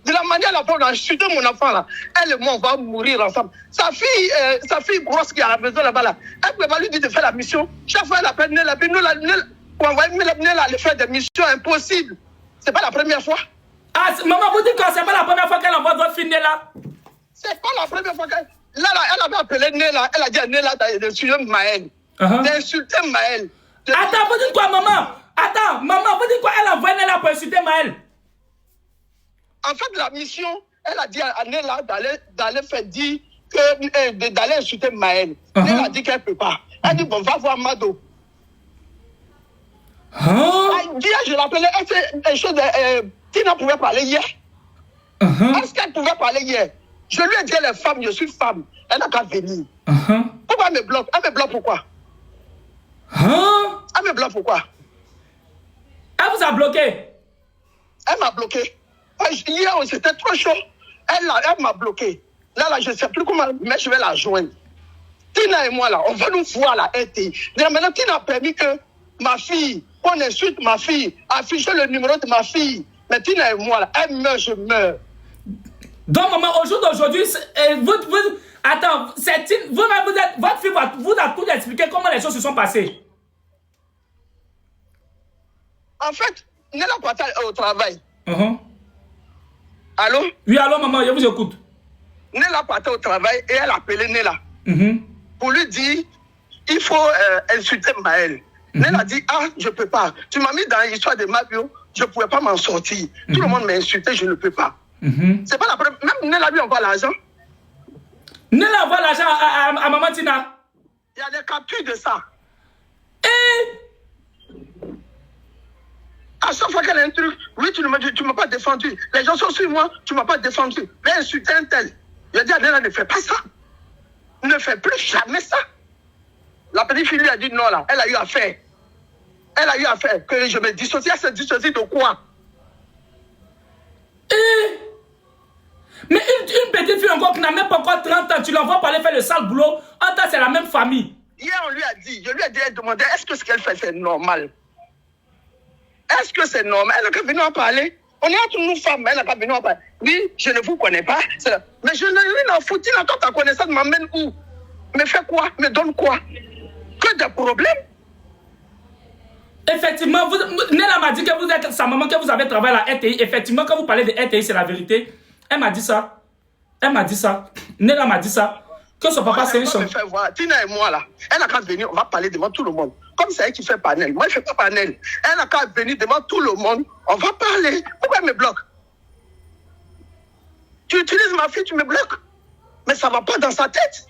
De la manière dont on a insulté mon enfant là, elle et moi on va mourir ensemble. Sa fille grosse qui est à la maison là-bas là, elle pouvait pas lui dire de faire la mission. Chaque fois elle appelle Nella, pour envoyer Nella aller faire des missions impossibles. C'est pas la première fois. Ah, maman, vous dites que c'est pas la première fois qu'elle envoie votre fille Nella? C'est pas la première fois qu'elle... Là, elle avait appelé Nella, elle a dit à Nella d'insulter Maël. D'insulter Maël. Attends, vous dites quoi, maman? Attends, maman, vous dites quoi? Elle envoie Nella pour insulter Maël? En fait, la mission, elle a dit à Nella d'aller faire dire que d'aller insulter Maël. Nella a dit qu'elle ne peut pas. Elle dit, bon, va voir Mado. Hier, je l'appelais, elle fait une chose, Tina pouvait parler hier. Est-ce qu'elle pouvait parler hier? Je lui ai dit, elle est femme, je suis femme. Elle n'a qu'à venir. Pourquoi elle me bloque? Elle me bloque pourquoi? Elle me bloque pourquoi? Elle vous a bloqué? Elle m'a bloqué. Hier, c'était trop chaud. Elle m'a bloqué. Là, je ne sais plus comment, mais je vais la joindre. Tina et moi, là, on va nous voir la RTI. Maintenant, Tina a permis que ma fille, qu'on insulte ma fille, afficher le numéro de ma fille. Mais Tina et moi, là, elle meurt, je meurs. Donc, maman, au jour d'aujourd'hui, attends, votre fille vous a tout expliqué comment les choses se sont passées. En fait, Nella partait au travail. Allô? Oui, allô, maman, je vous écoute. Nella partait au travail et elle appelait Nella pour lui dire il faut insulter Maël. Nella dit je ne peux pas. Tu m'as mis dans l'histoire de Mabio, je ne pouvais pas m'en sortir. Tout le monde m'a insulté, je ne peux pas. C'est pas la première. Même Nella lui envoie l'argent. Nella envoie l'argent à maman Tina. Il y a des captures de ça. À chaque fois qu'elle a un truc, oui, tu ne m'as pas défendu. Les gens sont sur moi, tu ne m'as pas défendu. Mais insulter un tel. Je dis à Nella, ne fais pas ça. Ne fais plus jamais ça. La petite fille lui a dit non là. Elle a eu à faire. Elle a eu à faire que je me dissocie. Elle se dissocie de quoi? Mais une petite fille encore qui n'a même pas encore 30 ans, tu l'envoies pour aller faire le sale boulot. En tant c'est la même famille. Hier, on lui a dit, je lui ai dit, elle demandait, est-ce que ce qu'elle fait, c'est normal? Est-ce que c'est normal? Elle n'a qu'à venir en parler. On est entre nous femmes, elle n'a qu'à venir en parler. Oui, je ne vous connais pas. Mais je n'ai rien à foutre. Quand ta connaissance m'emmène où? Me fait quoi? Me donne quoi? Que des problèmes? Effectivement, Nella m'a dit que vous êtes sa maman, que vous avez travaillé à la RTI. Effectivement, quand vous parlez de RTI, c'est la vérité. Elle m'a dit ça. Elle m'a dit ça. Nella m'a dit ça. Que son papa, c'est une chambre. Tina et moi, là, elle n'a qu'à venir, on va parler devant tout le monde. Comme c'est elle qui fait panel. Moi, je ne fais pas panel. Elle n'a qu'à venir devant tout le monde. On va parler. Pourquoi elle me bloque? Tu utilises ma fille, tu me bloques. Mais ça ne va pas dans sa tête.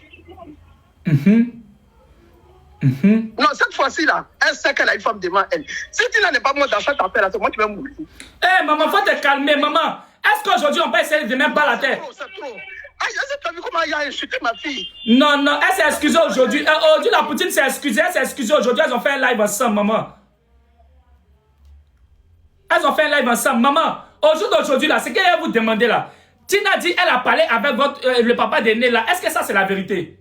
Non, cette fois-ci, là, elle sait qu'elle a une femme devant elle. Si Tina n'est pas moi dans cette affaire-là, c'est moi qui vais mourir. Maman, faut te calmer, maman. Est-ce qu'aujourd'hui, on peut essayer de même pas la terre? C'est trop. Tu as vu comment elle a insulté ma fille? Non, elle s'est excusée aujourd'hui. Aujourd'hui, la Poutine s'est excusée. Elle s'est excusée aujourd'hui. Elles ont fait un live ensemble, maman. Elles ont fait un live ensemble, maman. Au jour d'aujourd'hui, là, c'est qu'elle va vous demander, là. Tina dit, elle a parlé avec le papa de Nella. Est-ce que ça, c'est la vérité?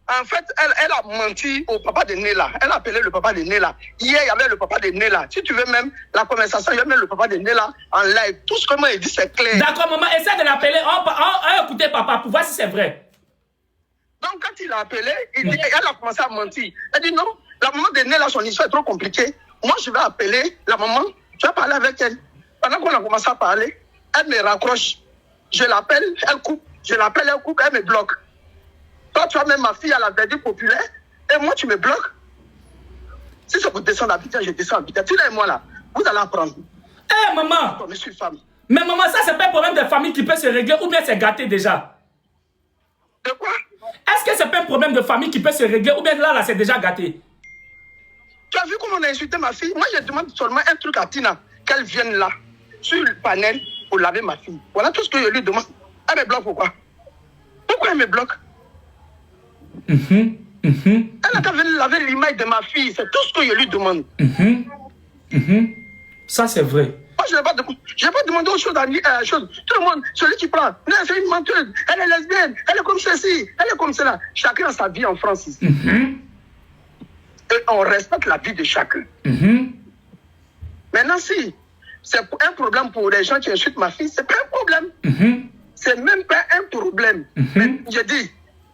En fait, elle a menti au papa de Nella. Elle a appelé le papa de Nella. Hier, il y avait le papa de Nella. Si tu veux même la conversation, il y a même le papa de Nella en live. Tout ce que moi, il dit, c'est clair. D'accord, maman, essaie de l'appeler. On va écouter papa pour voir si c'est vrai. Donc, quand il a appelé, elle a commencé à mentir. Elle dit non, la maman de Nella, son histoire est trop compliquée. Moi, je vais appeler la maman. Je vais parler avec elle. Pendant qu'on a commencé à parler, elle me raccroche. Je l'appelle, elle coupe. Je l'appelle, elle coupe, elle me bloque. Toi, tu as même ma fille à la verdure populaire, et moi, tu me bloques. Si c'est pour descendre à Abidjan, je descends à Abidjan. Tu et moi, là, vous allez apprendre. Maman! Je suis femme. Mais maman, ça, c'est pas un problème de famille qui peut se régler, ou bien c'est gâté déjà? De quoi? Est-ce que c'est pas un problème de famille qui peut se régler, ou bien là, c'est déjà gâté? Tu as vu comment on a insulté ma fille? Moi, je demande seulement un truc à Tina, qu'elle vienne là, sur le panel, pour laver ma fille. Voilà tout ce que je lui demande. Elle me bloque pourquoi? Pourquoi elle me bloque? Elle a qu'à venir laver l'image de ma fille, c'est tout ce que je lui demande. Ça, c'est vrai. Moi, je n'ai pas demandé autre chose à chose. Tout le monde, celui qui parle, non, c'est une menteuse, elle est lesbienne, elle est comme ceci, elle est comme cela. Chacun a sa vie en France ici. Et on respecte la vie de chacun. Maintenant, si c'est un problème pour les gens qui insultent ma fille. C'est pas un problème. C'est même pas un problème. Mais je dis,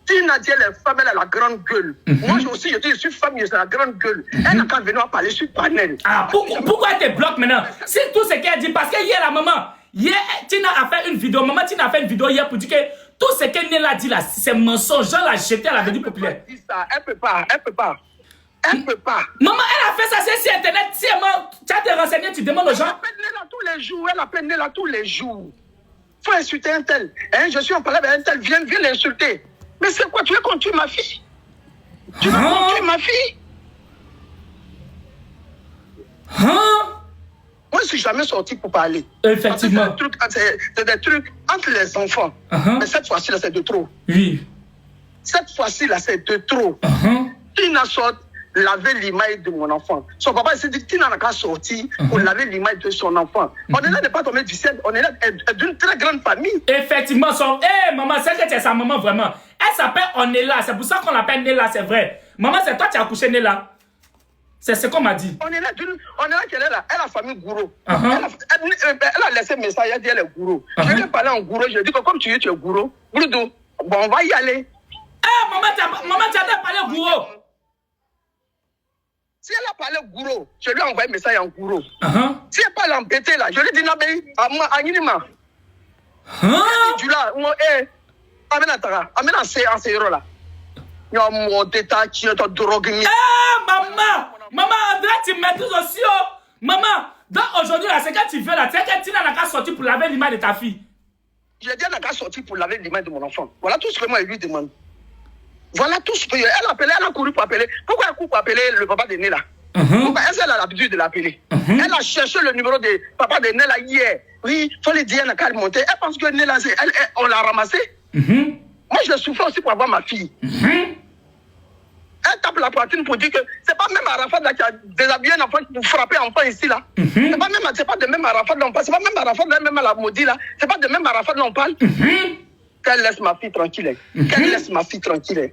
Tina dit, les femmes, elle a la grande gueule. Moi aussi, je dis, je suis femme, j'ai la grande gueule. Elle n'a qu'à venir parler sur le panel. Ah, pourquoi elle te bloque maintenant? C'est tout ce qu'elle dit. Parce que hier, la maman, hier, Tina a fait une vidéo. Maman, Tina a fait une vidéo hier pour dire que tout ce que Nella dit là, c'est mensonge. Jean l'a jeté à la vidéo populaire. Elle peut pas. Maman, elle a fait ça sur Internet. Si tu as des renseignements, tu demandes aux gens. Elle appelle Nella tous les jours. Elle appelle Nella tous les jours. Faut insulter un tel. Hein, je suis en parlant avec un tel. Viens l'insulter. Mais c'est quoi? Tu veux qu'on tue ma fille? Tu veux qu'on tue ma fille? Moi, je ne suis jamais sorti pour parler. Effectivement. C'est des trucs entre les enfants. Mais cette fois-ci, là, c'est de trop. Oui. Cette fois-ci, là, c'est de trop. Tina sort laver l'image de mon enfant. Son papa s'est dit, Tina n'a qu'à sortir pour laver l'image de son enfant. On est là de pas tomber du ciel. On est là d'une très grande famille. Effectivement, maman, c'est que tu es sa maman vraiment. Elle s'appelle Onella. C'est pour ça qu'on l'appelle Nella, c'est vrai. Maman, c'est toi qui as accouché Nella. C'est ce qu'on m'a dit. On est là qu'elle est là. Elle a famille Gouro. Elle a laissé un message, elle a dit elle est Gouro. Je lui ai parlé en Gouro. Je lui ai dit que comme tu es Gouro, Gouro, bon, on va y aller. Maman, tu as parlé Gouro. Si elle a parlé Gouro, je lui ai envoyé un message en Gouro. Si elle parle en pété là, je lui ai dit Nabé, à Nima. Tu là, amène en séro là. Maman, André, tu maîtrises aussi. Maman, aujourd'hui, c'est quand tu veux là, tu sais que Tina n'a qu'à sortir pour laver l'image de ta fille. Je dis, elle n'a qu'à sortir pour laver l'image de mon enfant. Voilà tout ce que moi, je lui demande. Voilà tout ce que elle a couru pour appeler. Pourquoi elle court pour appeler le papa de Nella? Pourquoi elle a l'habitude de l'appeler? Elle a cherché le numéro de papa de Nella hier. Oui, il faut lui dire, elle n'a qu'à le monter. Elle pense que Nella, on l'a ramassé. Moi, je souffre aussi pour avoir ma fille. Elle tape la poitrine pour dire que c'est pas même Arafat là qui a déshabillé un enfant pour frapper un enfant ici là. C'est pas de même Arafat là on parle. C'est pas même Arafat là, même à la maudit là. C'est pas de même Arafat là on parle. Qu'elle laisse ma fille tranquille. Qu'elle laisse ma fille tranquille.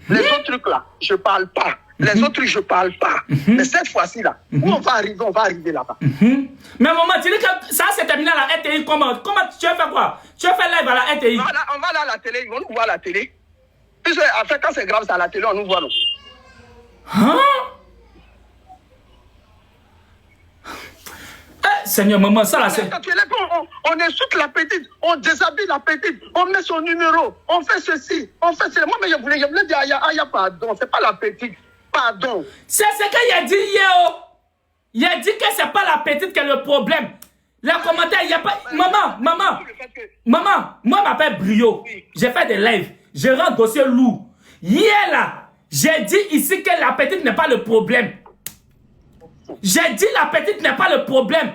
Les autres trucs là, je parle pas. Les autres trucs, je parle pas. Mais cette fois-ci là, où on va arriver là-bas. Mais maman, tu dis que ça c'est terminé à la RTI. Comment tu as fait quoi? Tu as fait live à la RTI? On va là à la télé, ils vont nous voir à la télé. Puis après, quand c'est grave, c'est à la télé, on nous voit. Non. Seigneur, maman, ça là, c'est... On insulte la petite, on déshabille la petite, on met son numéro, on fait ceci, on fait cela. Moi, mais je voulais dire, Aya, pardon, c'est pas la petite, pardon. C'est ce qu'il a dit hier. Il a dit que c'est pas la petite qui est le problème. Les commentaires, il n'y a pas... Maman, moi, je m'appelle Brio. J'ai fait des lives. Je rends dossier lourd. Hier là, j'ai dit ici que la petite n'est pas le problème. J'ai dit la petite n'est pas le problème.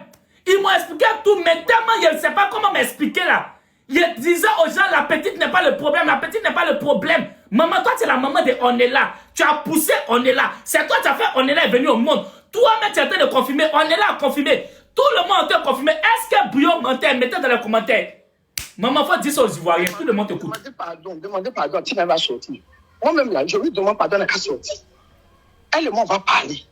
Ils m'ont expliqué tout, mais tellement je ne sais pas comment m'expliquer là. Je disais aux gens, la petite n'est pas le problème, la petite n'est pas le problème. Maman, toi tu es la maman de Onella. Tu as poussé Onella. C'est toi qui as fait Onella est venue au monde. Toi-même tu es en train de confirmer, Onella a confirmé. Tout le monde a confirmé. Est-ce que Brio mentait? Mettez dans les commentaires. Maman, faut dire ça aux Ivoiriens, tout le monde écoute. Demandez pardon, Tina va sortir. Moi-même là, je lui demande pardon, elle va sortir. Elle et moi, on va parler.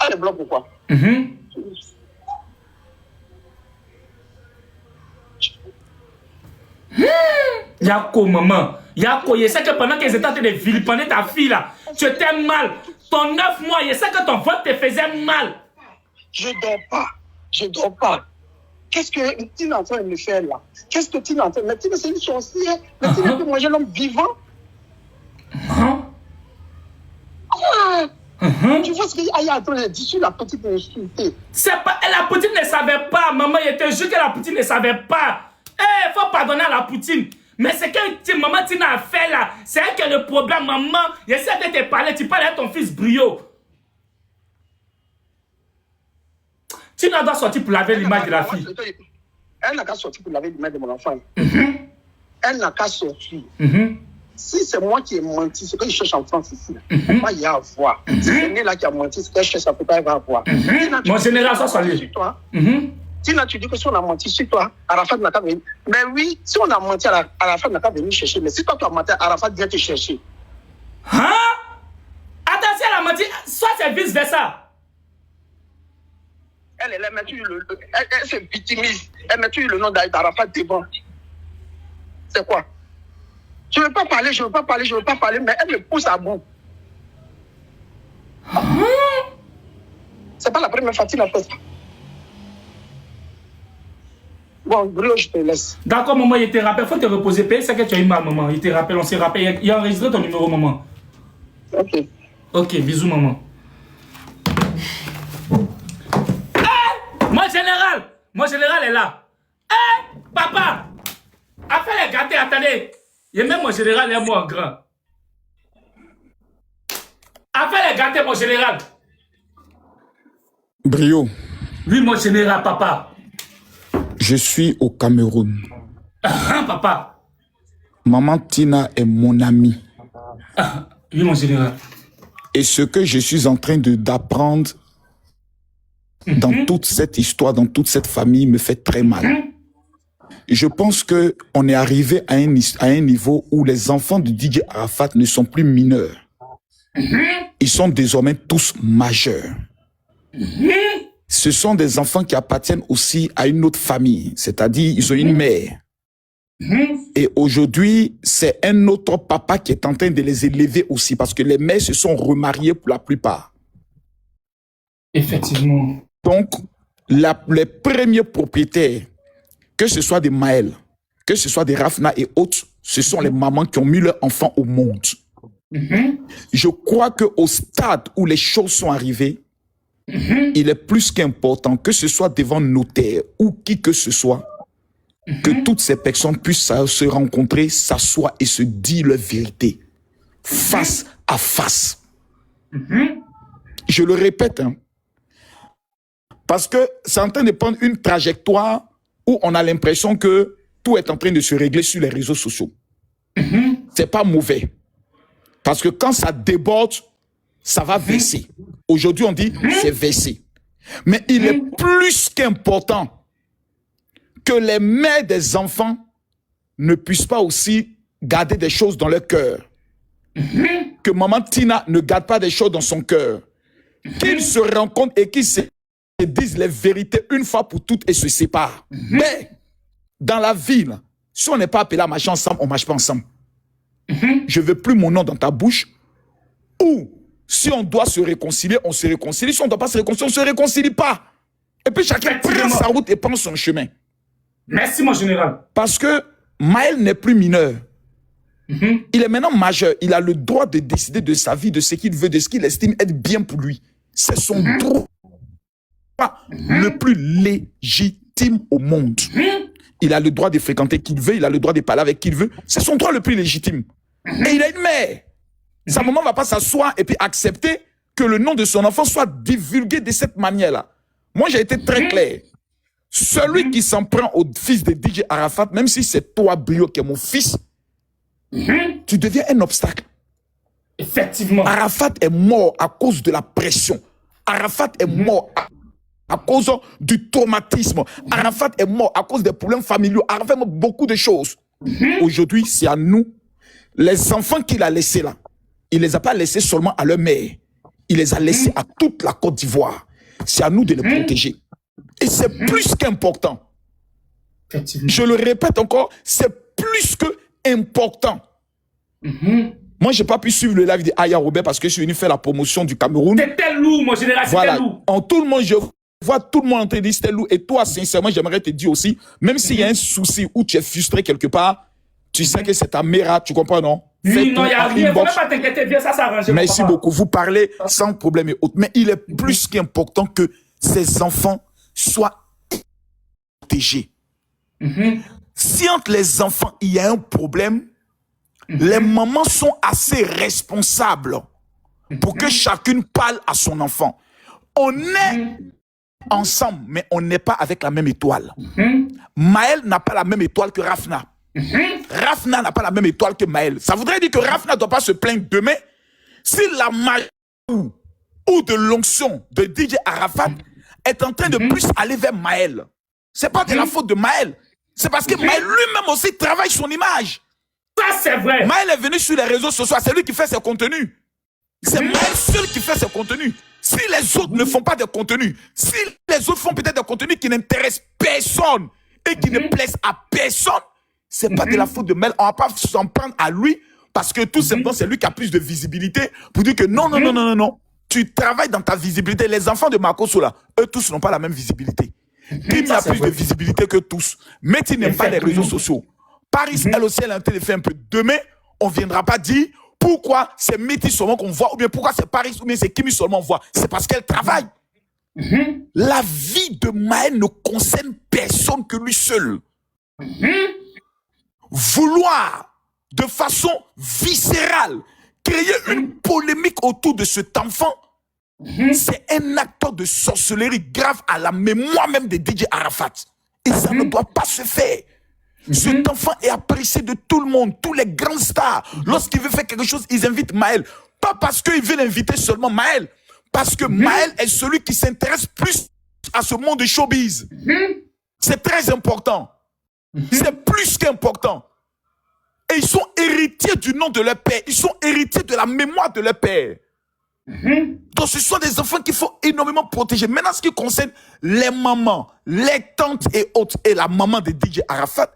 Elle est bloque pourquoi? Yako, maman. Yako, je sais que pendant qu'ils étaient en train de vilipender ta fille là, tu étais mal. Ton 9 mois, je sais que ton vote te faisait mal. Je dors pas. Qu'est-ce que Tina est en train de me faire là? Qu'est-ce que Tina est en train de me faire? Tina, c'est une sorcière. Mais Tina peut manger l'homme vivant. Tu vois ce qu'il y a en train de dire sur la petite insultée. C'est pas... La Poutine ne savait pas, maman. Je te jure que la Poutine ne savait pas. Il faut pardonner à la Poutine. Mais c'est que maman Tina a fait là. C'est elle qui a le problème, maman. J'essaie de te parler. Tu parles à ton fils Brio. Tina doit sortir pour laver l'image de la fille. Elle n'a qu'à sortir pour laver l'image de mon enfant. Elle n'a qu'à sortir. Si c'est moi qui ai menti, c'est que je cherche en France ici. Il ne faut pas y avoir. Si c'est Nella qui a menti, c'est que je cherche, ça ne peut pas y avoir. Mon général, ça salut. Tina, tu dis que si on a menti sur toi, Arafat n'a qu'à venir. Mais oui, si on a menti, Arafat n'a qu'à venir chercher. Mais si toi, tu as menti, Arafat vient te chercher. Hein? Attention, elle a menti. Soit c'est vice-versa. elle est là, elle se victimise. Elle met toujours le nom d'Arafat devant. C'est quoi? Je ne veux pas parler, je ne veux pas parler, je ne veux pas parler, mais elle me pousse à bout. C'est pas la première fois qu'il a fait ça. Bon, Brio, je te laisse. D'accord, maman, il te rappelle. Il faut te reposer. Paye ce que tu as eu, ma maman. Il te rappelle, on s'est rappelé. Il a enregistré ton numéro, maman. Ok. Ok, bisous, maman. Mon général est là. Papa, après les gâtés, attendez. Il y a même mon général et moi en grand. Après les gâtés, mon général. Brio. Oui, mon général, papa. Je suis au Cameroun. Papa. Maman Tina est mon amie. Oui, mon général. Et ce que je suis en train d'apprendre dans toute cette histoire, dans toute cette famille, me fait très mal. Je pense qu'on est arrivé à un niveau où les enfants de DJ Arafat ne sont plus mineurs. Ils sont désormais tous majeurs. Ce sont des enfants qui appartiennent aussi à une autre famille, c'est-à-dire ils ont une mère. Et aujourd'hui, c'est un autre papa qui est en train de les élever aussi, parce que les mères se sont remariées pour la plupart. Effectivement. Donc, les premiers propriétaires, que ce soit des Maël, que ce soit des Rafna et autres, ce sont les mamans qui ont mis leurs enfants au monde. Je crois qu'au stade où les choses sont arrivées, il est plus qu'important, que ce soit devant notaire ou qui que ce soit, que toutes ces personnes puissent se rencontrer, s'asseoir et se dire leur vérité, face à face. Je le répète, hein, parce que c'est en train de prendre une trajectoire où on a l'impression que tout est en train de se régler sur les réseaux sociaux. C'est pas mauvais. Parce que quand ça déborde, ça va verser. Aujourd'hui, on dit c'est versé. Mais il est plus qu'important que les mères des enfants ne puissent pas aussi garder des choses dans leur cœur. Que maman Tina ne garde pas des choses dans son cœur. Qu'ils se rencontrent et qu'ils se disent les vérités une fois pour toutes et se séparent. Mais dans la ville, si on n'est pas appelé à marcher ensemble, on ne marche pas ensemble. Je ne veux plus mon nom dans ta bouche. Ou si on doit se réconcilier, on se réconcilie. Si on ne doit pas se réconcilier, on ne se réconcilie pas. Et puis chacun prend sa route et prend son chemin. Merci, mon général. Parce que Maël n'est plus mineur. Il est maintenant majeur. Il a le droit de décider de sa vie, de ce qu'il veut, de ce qu'il estime être bien pour lui. C'est son droit le plus légitime au monde. Il a le droit de fréquenter qui il veut, il a le droit de parler avec qui il veut. C'est son droit le plus légitime. Et il a une mère. Sa maman ne va pas s'asseoir et puis accepter que le nom de son enfant soit divulgué de cette manière-là. Moi, j'ai été très clair. Celui qui s'en prend au fils de DJ Arafat, même si c'est toi, Brio, qui est mon fils, tu deviens un obstacle. Effectivement. Arafat est mort à cause de la pression. Arafat est mort à cause du traumatisme. Arafat est mort à cause des problèmes familiaux. Arafat est mort beaucoup de choses. Aujourd'hui, c'est à nous. Les enfants qu'il a laissés là, il ne les a pas laissés seulement à leur mère. Il les a laissés à toute la Côte d'Ivoire. C'est à nous de les protéger. Et c'est plus qu'important. Je le répète encore, c'est plus qu'important. Moi, je n'ai pas pu suivre le live d'Aya Robert parce que je suis venu faire la promotion du Cameroun. C'était lourd, mon général, voilà. C'était lourd. En tout le monde, je vois tout le monde en train de dire c'était lourd. Et toi, sincèrement, j'aimerais te dire aussi, même s'il y a un souci où tu es frustré quelque part, tu sais que c'est ta mère, tu comprends, non? Oui, non, il n'y a rien. Faut même pas t'inquiéter, viens, ça s'arrange. Merci beaucoup. Vous parlez sans problème et autres. Mais il est plus qu'important que ces enfants soient protégés. Si entre les enfants, il y a un problème, les mamans sont assez responsables pour que chacune parle à son enfant. On est ensemble, mais on n'est pas avec la même étoile. Maël n'a pas la même étoile que Rafna. Rafna n'a pas la même étoile que Maël. Ça voudrait dire que Rafna ne doit pas se plaindre demain si la magie ou de l'onction de DJ Arafat est en train de plus aller vers Maël. Ce n'est pas de la faute de Maël. C'est parce que Maël lui-même aussi travaille son image. Ça, c'est vrai. Maël est venu sur les réseaux sociaux. C'est lui qui fait ses contenus. C'est Maël seul qui fait ce contenu. Si les autres ne font pas de contenu, si les autres font peut-être des contenus qui n'intéressent personne et qui ne plaisent à personne, c'est pas de la faute de Maël. On va pas s'en prendre à lui parce que tout simplement c'est lui qui a plus de visibilité pour dire que non. Tu travailles dans ta visibilité. Les enfants de Makosso là, eux tous n'ont pas la même visibilité. Kim a plus de visibilité que tous. Mais il n'aime pas les réseaux sociaux. Paris, elle aussi, elle a un téléphone un peu. Demain, on ne viendra pas dire pourquoi c'est Métis seulement qu'on voit, ou bien pourquoi c'est Paris, ou bien c'est Kimi seulement on voit. C'est parce qu'elle travaille. La vie de Maël ne concerne personne que lui seul. Vouloir, de façon viscérale, créer une polémique autour de cet enfant, c'est un acte de sorcellerie grave à la mémoire même de DJ Arafat. Et ça ne doit pas se faire. Cet enfant est apprécié de tout le monde, tous les grands stars. Lorsqu'il veut faire quelque chose, ils invitent Maël. Pas parce qu'ils veulent inviter seulement Maël, parce que Maël est celui qui s'intéresse plus à ce monde de showbiz. C'est très important. C'est plus qu'important. Et ils sont héritiers du nom de leur père. Ils sont héritiers de la mémoire de leur père. Donc ce sont des enfants qu'il faut énormément protéger. Maintenant, ce qui concerne les mamans, les tantes et autres, et la maman de DJ Arafat,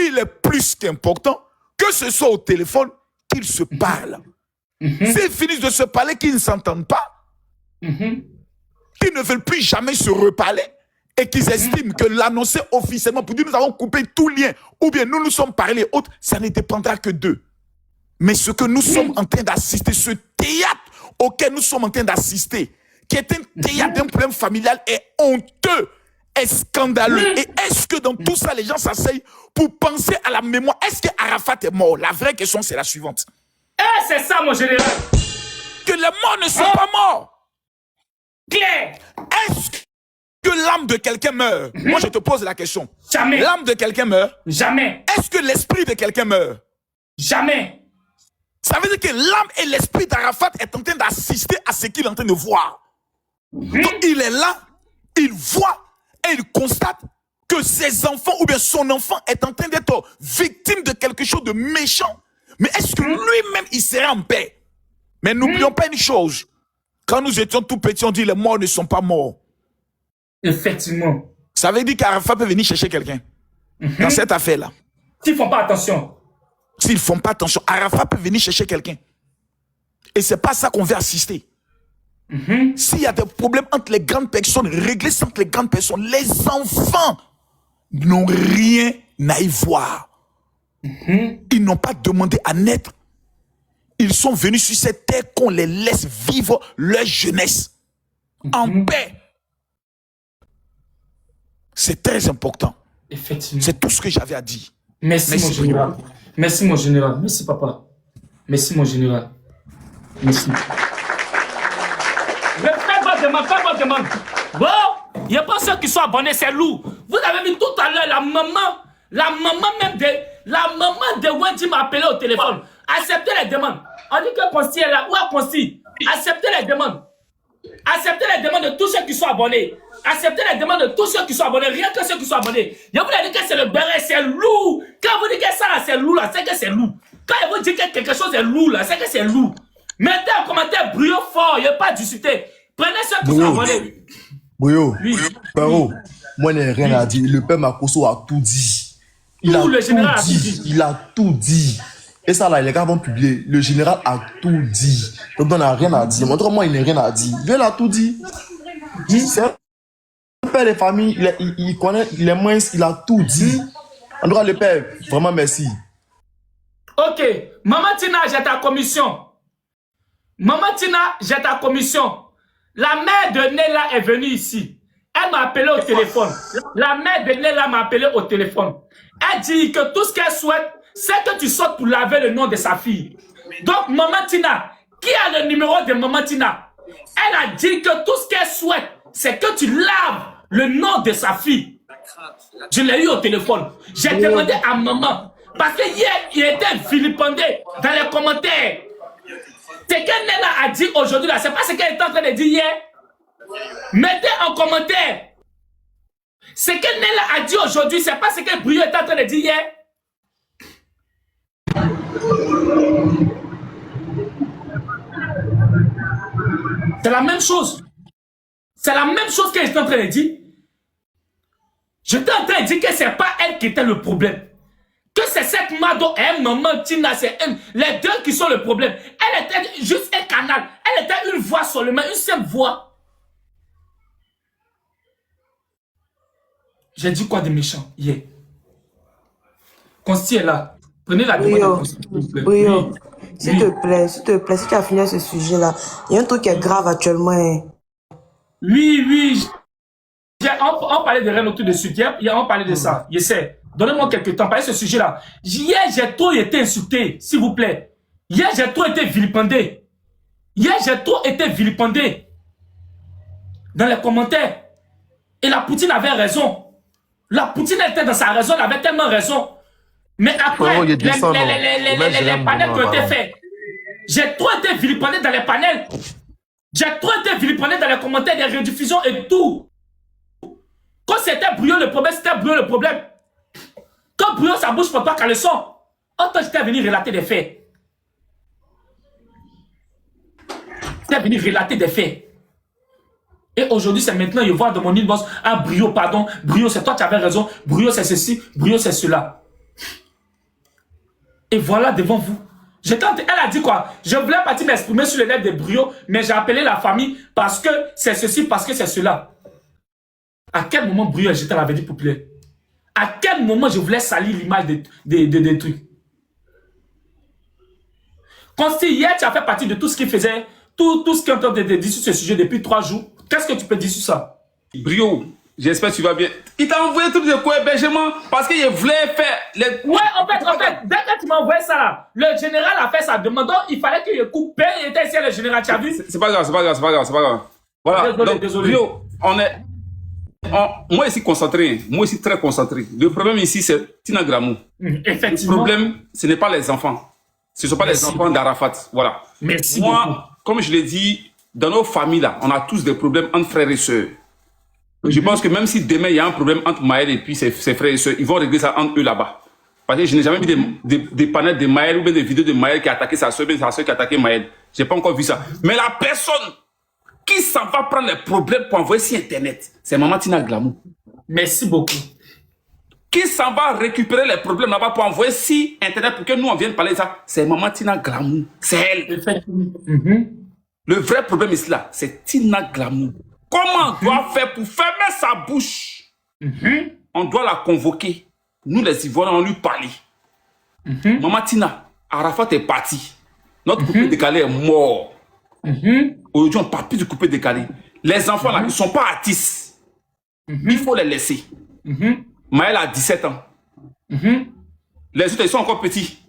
il est plus qu'important que ce soit au téléphone qu'ils se parlent. S'ils finissent de se parler, qu'ils ne s'entendent pas, qu'ils ne veulent plus jamais se reparler, et qu'ils estiment que l'annoncer officiellement pour dire nous avons coupé tout lien, ou bien nous nous sommes parlés et autres, ça ne dépendra que d'eux. Mais ce que nous sommes en train d'assister, ce théâtre auquel nous sommes en train d'assister, qui est un théâtre d'un problème familial, est honteux, est scandaleux. Et est-ce que dans tout ça, les gens s'asseyent pour penser à la mémoire? Est-ce que Arafat est mort? La vraie question, c'est la suivante. C'est ça, mon général. Que les morts ne sont pas morts. Claire. Est-ce que l'âme de quelqu'un meurt? Moi, je te pose la question. Jamais. L'âme de quelqu'un meurt? Jamais. Est-ce que l'esprit de quelqu'un meurt? Jamais. Ça veut dire que l'âme et l'esprit d'Arafat est en train d'assister à ce qu'il est en train de voir. Donc, il est là, il voit et il constate que ses enfants ou bien son enfant est en train d'être victime de quelque chose de méchant. Mais est-ce que lui-même, il serait en paix? Mais n'oublions pas une chose. Quand nous étions tout petits, on dit les morts ne sont pas morts. Effectivement. Ça veut dire qu'Arafat peut venir chercher quelqu'un dans cette affaire-là. S'ils ne font pas attention. S'ils ne font pas attention, Arafat peut venir chercher quelqu'un. Et c'est pas ça qu'on veut assister. S'il y a des problèmes entre les grandes personnes, réglés entre les grandes personnes, les enfants n'ont rien à y voir. Ils n'ont pas demandé à naître. Ils sont venus sur cette terre qu'on les laisse vivre leur jeunesse en paix. C'est très important. Effectivement. C'est tout ce que j'avais à dire. Merci, mon général. Merci, mon général. Merci, papa. Merci, mon général. Merci. Fais votre demande. Bon, il n'y a pas ceux qui sont abonnés, c'est lourd. Vous avez vu tout à l'heure la maman de Wendy m'a appelé au téléphone. Acceptez les demandes. On dit que Consti est là. Où est Consti? Acceptez les demandes. Acceptez les demandes de tous ceux qui sont abonnés. Acceptez les demandes de tous ceux qui sont abonnés. Rien que ceux qui sont abonnés. Je vous ai dit que c'est le béret, c'est lourd. Quand vous dites que ça là, c'est lourd, là, c'est que c'est lourd. Quand vous dites que quelque chose est lourd, là, c'est que c'est lourd. Mettez un commentaire brouillon fort, il n'y a pas de discuter. Prenez ceux qui sont abonnés. Bouyo, Paro, moi je n'ai rien à dire. Le père Makosso a tout dit. Il a le général tout dit. Il a tout dit. Et ça là, les gars vont publier. Le général a tout dit. Donc on n'a rien à dire. Montre-moi, il n'a rien à dire. Lui, il a tout dit. C'est un père de famille, il connaît les moyens, il a tout dit. En tout cas, le père, vraiment merci. Ok, Maman Tina, j'ai ta commission. Maman Tina, j'ai ta commission. La mère de Nella est venue ici. Elle m'a appelé au téléphone. La mère de Nella m'a appelé au téléphone. Elle dit que tout ce qu'elle souhaite, c'est que tu sortes pour laver le nom de sa fille. Donc, Maman Tina, qui a le numéro de Maman Tina? Elle a dit que tout ce qu'elle souhaite, c'est que tu laves le nom de sa fille. Je l'ai eu au téléphone. J'ai demandé à maman. Parce que hier, il était vilipendé dans les commentaires. Ce que Nella a dit aujourd'hui, là, c'est pas ce qu'elle était en train de dire hier. Mettez en commentaire. Ce que Nella a dit aujourd'hui, c'est pas ce que Brio était en train de dire hier. C'est la même chose. C'est la même chose que j'étais en train de dire. J'étais en train de dire que c'est pas elle qui était le problème. Que c'est cette Mado et maman Tina, c'est elle. Les deux qui sont le problème. Elle était juste un canal. Elle était une voix seulement, une seule voix. J'ai dit quoi de méchant hier? Consti est là. Prenez la demande de Consti, s'il vous plaît. Brio, Oui. s'il te plaît, si tu as fini ce sujet-là, il y a un truc qui est grave actuellement. Hein. Oui, oui. On parlait de rien autour de suite. Hier, on parlait de ça. Je sais. Donnez-moi quelques temps. Parlez de ce sujet-là. Hier, j'ai trop été insulté, s'il vous plaît. Hier, j'ai trop été vilipendé. Hier, j'ai trop été vilipendé. Dans les commentaires. Et la Poutine avait raison. La Poutine était dans sa raison. Elle avait tellement raison. Mais après, les panels qui ont été faits. J'ai trop été vilipendé dans les panels. J'ai trop été vilipendé dans les commentaires, des rediffusions et tout. Quand c'était Brio le problème, c'était Brio le problème. Quand Brio ça bouge pour pas qu'à le son. Autant j'étais venu relater des faits. J'étais venu relater des faits. Et aujourd'hui, c'est maintenant, je vois dans mon inbox, ah Brio, pardon, Brio, c'est toi qui avais raison, Brio, c'est ceci, Brio, c'est cela. Et voilà devant vous. Elle a dit quoi? Je voulais partir m'exprimer sur les lèvres de Brio, mais j'ai appelé la famille parce que c'est ceci, parce que c'est cela. À quel moment Brio a jeté la vérité populaire? À quel moment je voulais salir l'image des trucs? Consti, hier, tu as fait partie de tout ce qui faisait, tout ce qui est en train de dire sur ce sujet depuis 3 jours. Qu'est-ce que tu peux dire sur ça? Brio, j'espère que tu vas bien. Il t'a envoyé tout de quoi hébergement parce qu'il voulait faire les... Ouais, en fait, dès que tu m'as envoyé ça là, le général a fait sa demande. Donc, il fallait qu'il coupe. Il était ici le général, tu as vu? C'est pas grave, c'est pas grave, c'est pas grave, c'est pas grave. Voilà, Désolé. Brio, moi ici concentré, moi ici très concentré. Le problème ici, c'est Tina Gramou. Effectivement. Le problème, ce n'est pas les enfants. Ce ne sont pas les enfants d'Arafat. Voilà. Merci moi, beaucoup. comme je l'ai dit, dans nos familles là, on a tous des problèmes entre frères et sœurs. Je pense que même si demain il y a un problème entre Maël et puis ses frères et sœurs, ils vont régler ça entre eux là-bas. Parce que je n'ai jamais vu des panels de Maël ou bien des vidéos de Maël qui a attaqué sa sœur, bien sa sœur qui a attaqué Maël. Je n'ai pas encore vu ça. Mais la personne qui s'en va prendre les problèmes pour envoyer sur Internet, c'est Maman Tina Glamou. Merci beaucoup. Qui s'en va récupérer les problèmes là-bas pour envoyer sur Internet pour que nous on vienne parler de ça, c'est Maman Tina Glamou. C'est elle. Effectivement. Le vrai problème ici là, c'est Tina Glamou. Comment on doit faire pour fermer sa bouche? On doit la convoquer. Nous les Ivoiriens, on lui parler. Maman Tina, Arafat est parti. Notre coupé décalé est mort. Aujourd'hui, on ne parle plus du coupé décalé. Les enfants là, ils ne sont pas artistes. Il faut les laisser. Maël a 17 ans. Les autres, ils sont encore petits.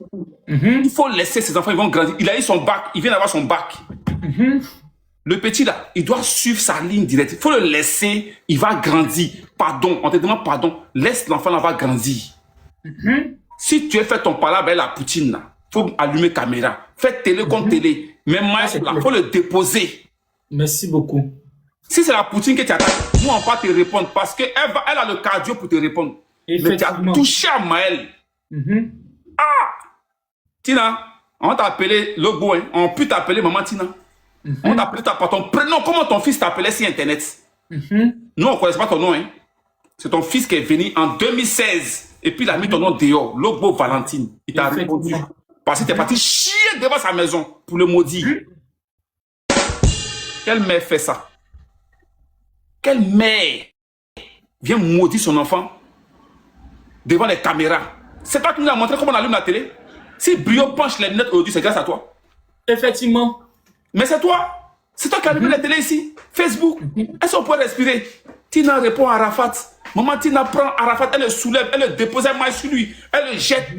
Il faut laisser ces enfants, ils vont grandir. Il a eu son bac, il vient d'avoir son bac. Le petit là, il doit suivre sa ligne directe. Il faut le laisser, il va grandir. Pardon, on te demande pardon. Laisse l'enfant là, va grandir. Si tu as fait ton palabre avec la Poutine là, il faut allumer caméra. Fais télé contre télé. Mais Maël là, il faut le déposer. Merci beaucoup. Si c'est la Poutine que tu attaques, nous on va te répondre parce qu'elle a le cardio pour te répondre. Mais tu as touché à Maël. Tina, on t'a appelé Logo, hein? On peut t'appeler Maman Tina. On t'a appelé par ton prénom. Comment ton fils t'appelait sur Internet? Nous, on ne connaît pas ton nom. Hein? C'est ton fils qui est venu en 2016. Et puis, il a mis ton nom dehors. Logo Valentine. Il t'a répondu. Parce que tu es parti chier devant sa maison pour le maudire. Quelle mère fait ça? Quelle mère vient maudire son enfant devant les caméras? C'est toi qui nous as montré comment on allume la télé? Si Brio penche les lunettes aujourd'hui, c'est grâce à toi. Effectivement. Mais c'est toi. C'est toi qui as allumé la télé ici. Facebook. Est-ce qu'on peut respirer? Tina répond à Arafat. Maman Tina prend Arafat, elle le soulève, elle le dépose, elle maille sur lui, elle le jette.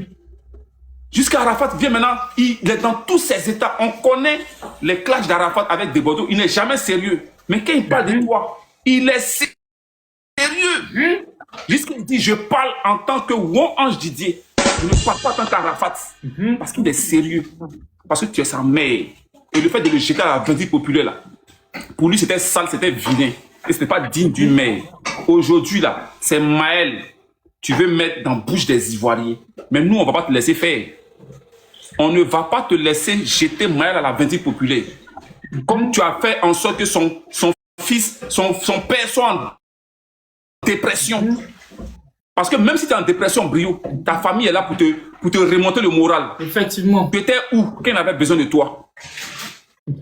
Jusqu'à Arafat vient maintenant, il est dans tous ses états. On connaît les clashs d'Arafat avec des Bordeaux. Il n'est jamais sérieux. Mais quand il parle de toi, il est sérieux. Jusqu'il dit, je parle en tant que Won Ange Didier. Je ne parle pas en tant qu'Arafat. Parce qu'il est sérieux. Parce que tu es sa mère. Et le fait de le jeter à la vindicte populaire, là, pour lui, c'était sale, c'était vilain. Et ce n'est pas digne d'une mère. Aujourd'hui, là, c'est Maël. Tu veux mettre dans la bouche des Ivoiriens. Mais nous, on ne va pas te laisser faire. On ne va pas te laisser jeter Maël à la vindicte populaire. Comme tu as fait en sorte que son fils, son père soit en dépression. Parce que même si tu es en dépression, Brio, ta famille est là pour te remonter le moral. Effectivement. Tu étais où quand il avait besoin de toi?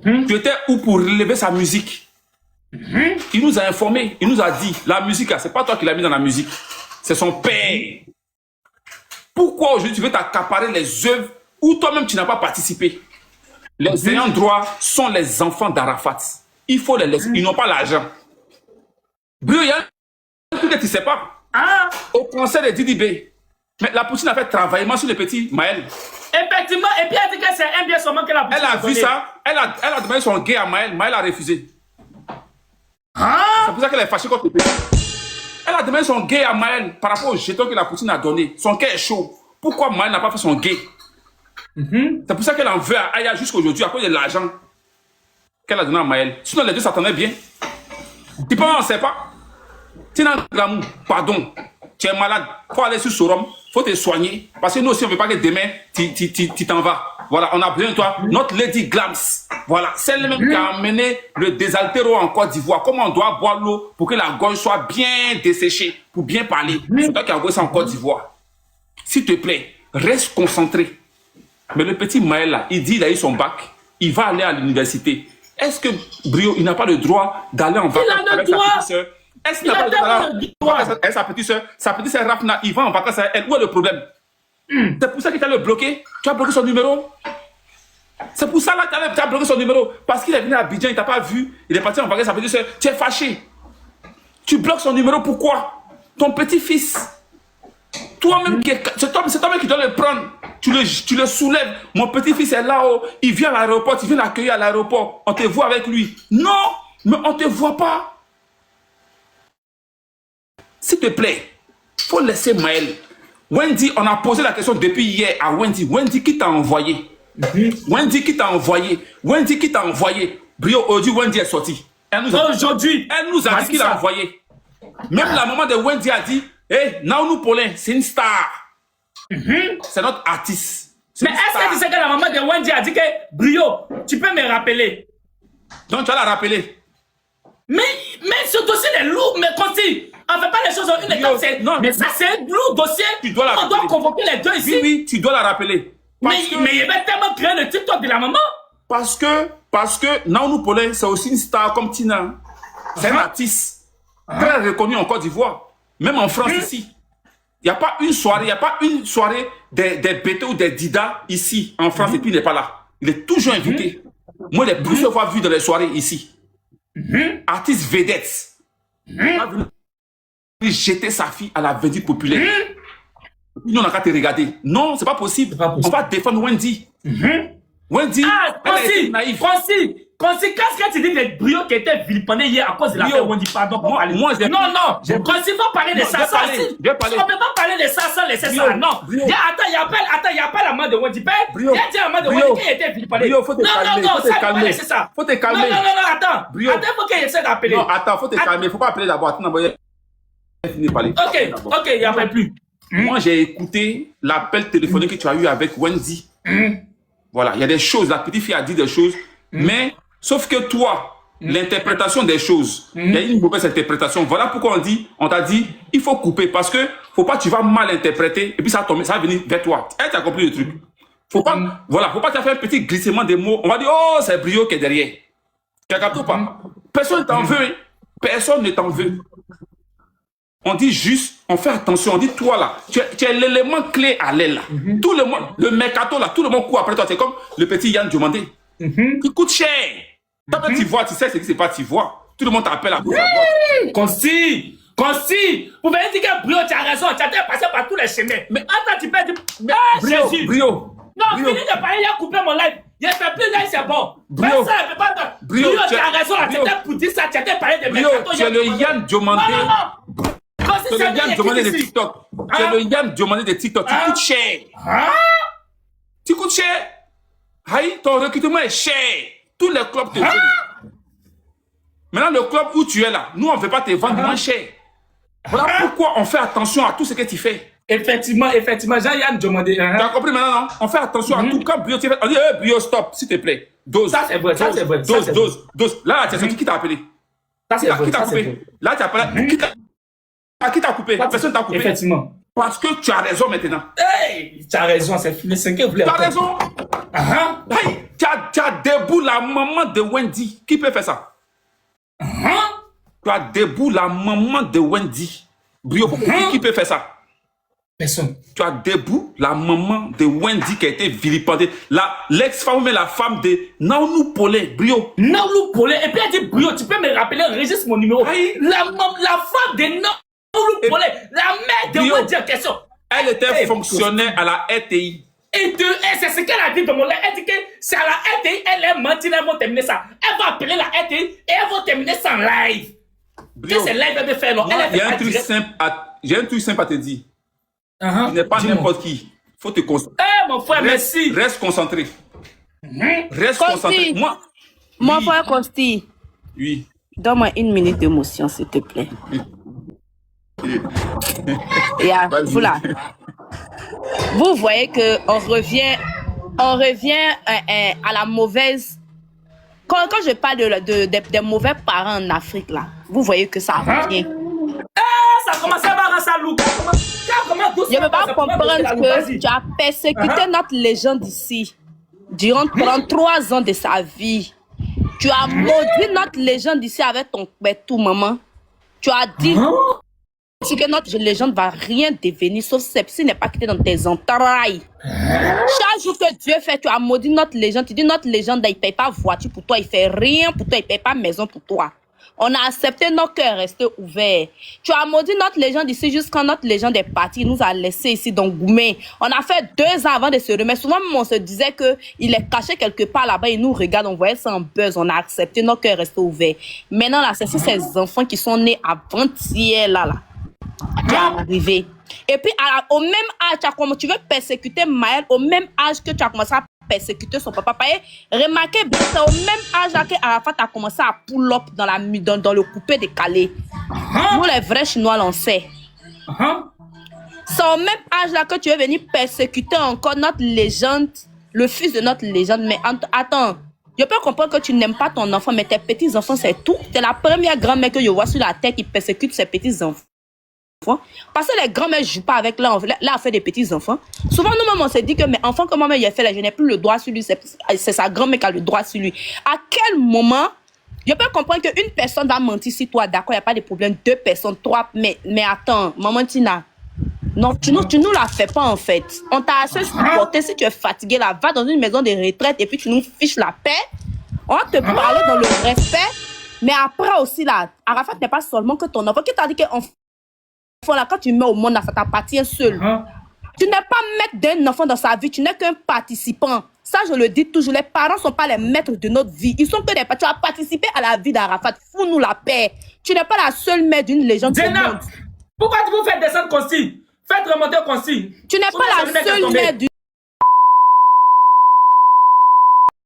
Tu étais où pour relever sa musique? Il nous a informé, il nous a dit, la musique, c'est pas toi qui l'as mis dans la musique, c'est son père. Pourquoi aujourd'hui tu veux t'accaparer les œuvres où toi-même tu n'as pas participé? Les ayants droit sont les enfants d'Arafat. Il faut les laisser, ils n'ont pas l'argent. Brio, il y a un truc que tu ne sais pas. Au concert de Didi B, mais la Poutine a fait travaillement sur le petit Maël. Effectivement, et puis elle dit que c'est un bien seulement que la Poutine Elle a vu ça, elle a demandé son gay à Maël, Maël a refusé. C'est pour ça qu'elle est fâchée contre le petit. Elle a demandé son gay à Maël par rapport au jeton que la Poutine a donné. Son cœur est chaud. Pourquoi Maël n'a pas fait son gay? C'est pour ça qu'elle en veut à Aya jusqu'à aujourd'hui à cause de l'argent qu'elle a donné à Maël. Sinon les deux s'attendaient bien. Tu penses on ne sait pas? Tina Gramou, pardon, tu es malade, il faut aller sur Sorum, il faut te soigner. Parce que nous aussi, on ne veut pas que demain, tu t'en vas. Voilà, on a besoin de toi. Notre Lady Glams, voilà, celle-même qui a amené le désaltéro en Côte d'Ivoire. Comment on doit boire l'eau pour que la gorge soit bien desséchée, pour bien parler. C'est toi qui as envoyé ça en Côte d'Ivoire. S'il te plaît, reste concentré. Mais le petit Maël, là, il dit qu'il a eu son bac, il va aller à l'université. Est-ce que Brio, il n'a pas le droit d'aller en vacances avec sa petite sœur? Est-ce qu'il n'a pas le droit avec sa petite sœur Rafna, il va en vacances avec elle? Où est le problème? C'est pour ça qu'il t'a le bloqué. Tu as bloqué son numéro. C'est pour ça là que tu as bloqué son numéro. Parce qu'il est venu à Abidjan, il t'a pas vu. Il est parti en vacances avec sa petite sœur. Tu es fâché. Tu bloques son numéro, pourquoi? Ton petit-fils. Toi-même, c'est toi-même qui dois le prendre. Tu le soulèves. Mon petit-fils est là-haut. Il vient à l'aéroport. Tu viens l'accueillir à l'aéroport. On te voit avec lui. Non, mais on ne te voit pas. S'il te plaît, il faut laisser Maël. Wendy, on a posé la question depuis hier à Wendy. Wendy, qui t'a envoyé? Wendy, qui t'a envoyé? Wendy, qui t'a envoyé? Brio, aujourd'hui, Wendy est sortie. Aujourd'hui, elle nous a dit qu'il a envoyé. Même la maman de Wendy a dit, hey, Naonou Paulin, c'est une star. C'est notre artiste. Mais est-ce que tu sais que la maman de Wendy a dit que Brio, tu peux me rappeler? Donc tu vas la rappeler. Mais ce dossier est lourd, mais Conti, on ne fait pas les choses en une étape. Non, mais ça, c'est un lourd dossier. Tu dois la rappeler. On doit convoquer les deux ici. Oui, tu dois la rappeler. Mais il va tellement créer le TikTok de la maman. Parce que Naonou Paulin, c'est aussi une star comme Tina. C'est un artiste très reconnu en Côte d'Ivoire. Même en France ici. Il n'y a pas une soirée des BT ou des Dida ici en France et puis il n'est pas là. Il est toujours invité. Moi, il est plusieurs fois vu dans les soirées ici. Artiste vedette. Il va venir jeter sa fille à la vedette populaire. Nous, on n'a qu'à te regarder. Non, c'est pas possible. On va défendre Wendy. Wendy, elle est naïve. Consi, qu'est-ce que tu dis de Brio qui était vilipendé hier à cause de l'affaire Wendy? Pardon. Non, Consi, va parler de ça. On ne peut pas parler de ça sans laisser ça. Non. Attends, il y a pas la main de Wendy. Il y a la main de Wendy qui était vilipendé. Faut te calmer. Non, ça va laisser ça. Faut te calmer. Non, attends. Attends, il faut qu'il essaie d'appeler. Non, attends, faut te calmer. Faut pas appeler d'abord. Attends, fini parler. Ok, il n'y a pas plus. Moi, j'ai écouté l'appel téléphonique que tu as eu avec Wendy. Voilà, il y a des choses. La petite fille a dit des choses. Mais, sauf que toi, l'interprétation des choses, il y a une mauvaise interprétation. Voilà pourquoi on t'a dit, il faut couper. Parce que, faut pas, tu vas mal interpréter. Et puis, ça va venir vers toi. Tu as compris le truc. Faut pas, voilà, faut pas te faire un petit glissement des mots. On va dire, oh, c'est Brio qui est derrière. Tu as compris ou pas? Personne ne t'en veut. Personne ne t'en veut. On dit juste, on fait attention, on dit toi là, tu es l'élément clé à l'aile là. Tout le monde, le mercato là, tout le monde court après toi. C'est comme le petit Yann Diomandé. Qui coûte cher. Quand tu vois, tu sais ce qui se passe, tu vois. Tout le monde t'appelle à gauche. Consi, vous venez dire que Brio, tu as raison, tu as passé par tous les chemins. Mais attends, tu peux dire, Brio. Non, fini de parler, il a coupé mon live. Il a fait plus live, c'est bon. Brio, Brio, tu as raison, tu étais pour dire ça, tu étais parlé de mercato. Tu es le Yann Diomandé. Tu es le Yann Diomandé de TikTok. Tu es le Yann Diomandé de TikTok. Tu coûtes cher. Tu coûtes cher. Aïe, ton recrutement est cher. Tous les clubs te vendent. Maintenant, le club où tu es là, nous, on ne veut pas te vendre moins cher. Voilà pourquoi on fait attention à tout ce que tu fais. Effectivement, Jean-Yann demandé. Tu as compris maintenant, non? On fait attention à tout. Quand Brio, on dit, Brio, stop, s'il te plaît. Dose. Ça, c'est vrai, ça, c'est vrai. Dose. Là, tu as senti qui t'a appelé? Ça, c'est vrai. Qui t'a coupé? Là, tu as appelé. Qui t'a coupé? Personne t'a coupé. Effectivement. Parce que tu as raison maintenant. Hey, tu as raison, c'est fini. C'est que vous voulez. Tu as raison. Hey, tu as debout la maman de Wendy. Qui peut faire ça? Tu as debout la maman de Wendy. Brio, qui peut faire ça? Personne. Tu as debout la maman de Wendy qui a été vilipendée. L'ex-femme, mais la femme de Naonou Polé, Brio. Naonou Polé. Et puis elle dit, Brio, tu peux me rappeler, enregistre mon numéro. Aïe. La femme de Naonou Polé, la mère de Brio. Wendy en question. Elle était fonctionnaire à la RTI. Et c'est ce qu'elle a dit dans mon live. Elle dit que c'est à la RTI, elle est mentie, elles vont terminer ça. Elle va appeler la RTI et elles vont terminer ça en live. Brio, C'est live, elle veut faire, non? j'ai un truc simple à te dire. Tu n'es pas n'importe qui. Faut te concentrer. Mon frère, merci. Reste concentré. Reste concentré. Moi. Mon frère Costi. Oui. Donne-moi 1 minute d'émotion, s'il te plaît. Vous là. Vous voyez que on revient à la mauvaise. Quand je parle des mauvais parents en Afrique là, vous voyez que ça revient. Ça commence à avoir un salou. Je ne peux pas comprendre que tu as persécuté notre légende ici durant 33 ans de sa vie. Tu as maudit notre légende ici avec ton tout maman. Tu as dit que notre légende va rien devenir sauf si n'est pas quitté dans tes entrailles. Chaque jour que Dieu fait, tu as maudit notre légende. Tu dis notre légende, il ne paye pas voiture pour toi, il ne fait rien pour toi, il ne paye pas maison pour toi. On a accepté nos cœurs restés ouverts. Tu as maudit notre légende ici jusqu'à notre légende est partie. Il nous a laissés ici dans Goumé. On a fait 2 ans avant de se remettre. Souvent, on se disait qu'il est caché quelque part là-bas. Il nous regarde, on voyait ça en buzz. On a accepté nos cœurs restés ouverts. Maintenant, là, c'est ces enfants qui sont nés avant-hier là. Qui est arrivé. Et puis, au même âge, tu veux persécuter Maël, au même âge que tu as commencé à persécuter son papa. Remarquez bien, c'est au même âge là qu'Arafat a commencé à pull up dans le coupé de Calais. Nous, les vrais Chinois, l'on sait. C'est au même âge là que tu es venu persécuter encore notre légende, le fils de notre légende. Mais attends, je peux comprendre que tu n'aimes pas ton enfant, mais tes petits-enfants, c'est tout. C'est la première grand-mère que je vois sur la terre qui persécute ses petits-enfants. Parce que les grands-mères ne jouent pas avec là, on fait des petits-enfants. Souvent, nous-mêmes, on s'est dit que mes enfants, comment il a fait là, je n'ai plus le droit sur lui, c'est sa grand-mère qui a le droit sur lui. À quel moment, je peux comprendre qu'une personne va mentir si toi, d'accord, il n'y a pas de problème, 2 personnes, 3, mais attends, maman Tina, non, tu nous la fais pas en fait. On t'a assez supporté, si tu es fatigué là, va dans une maison de retraite et puis tu nous fiches la paix. On va te parler dans le respect, mais après aussi là, Arafat n'est pas seulement que ton enfant, qui t'a dit qu'on là, quand tu mets au monde, ça t'appartient seul. Tu n'es pas maître d'un enfant dans sa vie, tu n'es qu'un participant. Ça, je le dis toujours, les parents ne sont pas les maîtres de notre vie. Ils sont que des parents. Tu as participé à la vie d'Arafat. Fous-nous la paix. Tu n'es pas la seule mère d'une légende. Pourquoi tu vous faites descendre Consi? Faites remonter Consi. Tu n'es pas la seule mère d'une